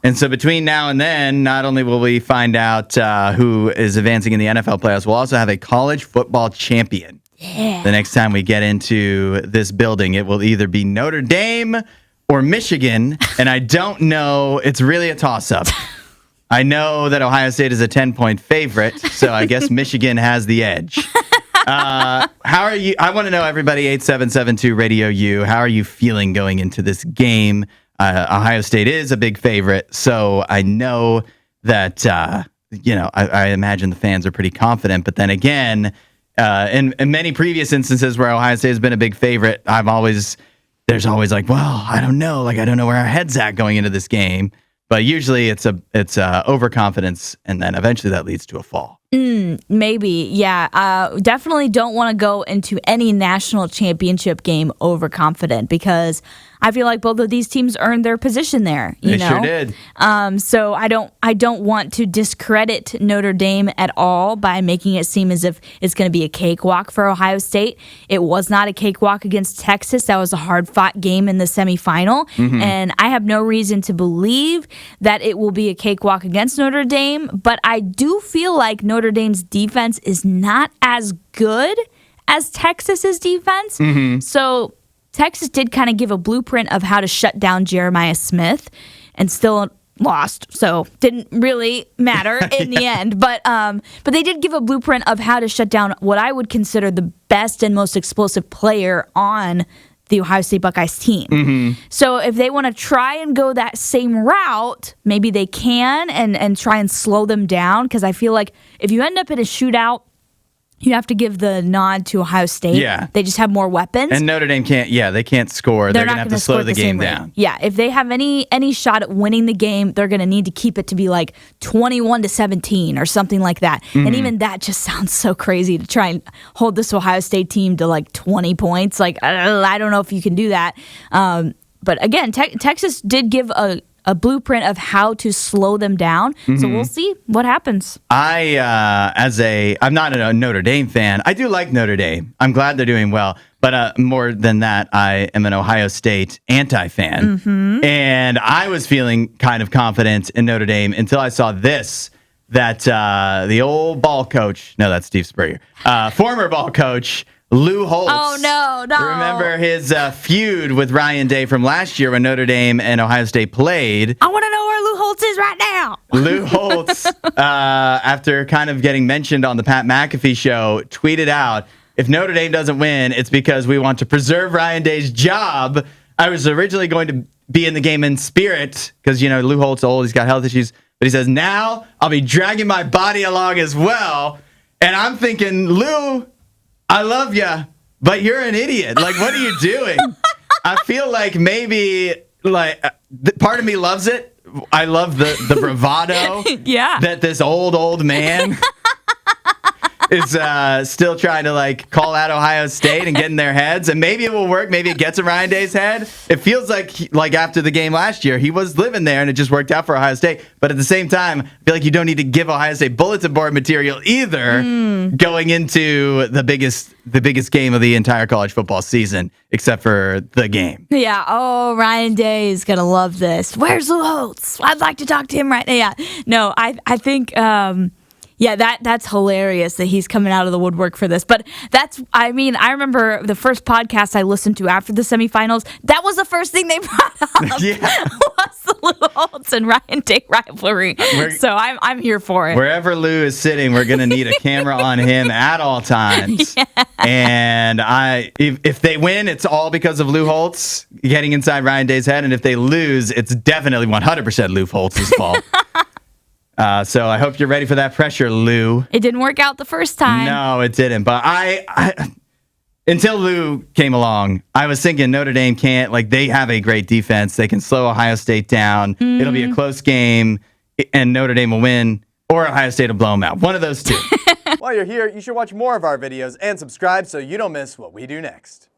And so between now and then, not only will we find out who is advancing in the NFL playoffs, we'll also have a college football champion. Yeah. The next time we get into this building, it will either be Notre Dame or Michigan, and I don't know. It's really a toss-up. I know that Ohio State is a 10-point favorite, so I guess Michigan has the edge. How are you? I want to know, everybody, 8772 Radio U, how are you feeling going into this game? Ohio State is a big favorite, so I know that, I imagine the fans are pretty confident. But then again, in many previous instances where Ohio State has been a big favorite, there's always like, well, I don't know. Like, I don't know where our head's at going into this game. But usually it's overconfidence, and then eventually that leads to a fall. Maybe, yeah. Definitely don't want to go into any national championship game overconfident, because I feel like both of these teams earned their position there. They sure did. So I don't want to discredit Notre Dame at all by making it seem as if it's going to be a cakewalk for Ohio State. It was not a cakewalk against Texas. That was a hard-fought game in the semifinal, and I have no reason to believe that it will be a cakewalk against Notre Dame. But I do feel like Notre Dame's defense is not as good as Texas's defense. So Texas did kind of give a blueprint of how to shut down Jeremiah Smith, and still lost, so didn't really matter in the end. But they did give a blueprint of how to shut down what I would consider the best and most explosive player on the Ohio State Buckeyes team. So if they want to try and go that same route, maybe they can and try and slow them down, because I feel like if you end up in a shootout, you have to give the nod to Ohio State. Yeah. They just have more weapons. And Notre Dame they can't score. They're going to have to slow the game down. Yeah, if they have any shot at winning the game, they're going to need to keep it to be like 21-17 or something like that. And even that just sounds so crazy, to try and hold this Ohio State team to like 20 points. Like, I don't know if you can do that. But again, Texas did give a blueprint of how to slow them down. So we'll see what happens. I'm not a Notre Dame fan. I do like Notre Dame. I'm glad they're doing well. But more than that, I am an Ohio State anti-fan. And I was feeling kind of confident in Notre Dame until I saw this, that the old ball coach, no, that's Steve Spurrier, former ball coach, Lou Holtz. Oh, no. Remember his feud with Ryan Day from last year when Notre Dame and Ohio State played? I want to know where Lou Holtz is right now. Lou Holtz, after kind of getting mentioned on the Pat McAfee show, tweeted out, if Notre Dame doesn't win, it's because we want to preserve Ryan Day's job. I was originally going to be in the game in spirit, because, Lou Holtz is old, he's got health issues. But he says, now I'll be dragging my body along as well. And I'm thinking, Lou, I love you, but you're an idiot. Like, what are you doing? I feel like maybe, part of me loves it. I love the bravado that this old man is still trying to call out Ohio State and get in their heads, and maybe it will work. Maybe it gets in Ryan Day's head. It feels like after the game last year, he was living there, and it just worked out for Ohio State. But at the same time, I feel like you don't need to give Ohio State bulletin board material either, going into the biggest game of the entire college football season, except for the game. Yeah. Oh, Ryan Day is gonna love this. Where's Lou Holtz? I'd like to talk to him right now. Yeah. No, I think. Yeah, that's hilarious that he's coming out of the woodwork for this. But I remember the first podcast I listened to after the semifinals, that was the first thing they brought up. Was the Lou Holtz and Ryan Day rivalry. So I'm here for it. Wherever Lou is sitting, we're going to need a camera on him at all times. Yeah. And if they win, it's all because of Lou Holtz getting inside Ryan Day's head. And if they lose, it's definitely 100% Lou Holtz's fault. So I hope you're ready for that pressure, Lou. It didn't work out the first time. No, it didn't. But I until Lou came along, I was thinking Notre Dame can't. They have a great defense. They can slow Ohio State down. It'll be a close game, and Notre Dame will win, or Ohio State will blow them out. One of those two. While you're here, you should watch more of our videos and subscribe so you don't miss what we do next.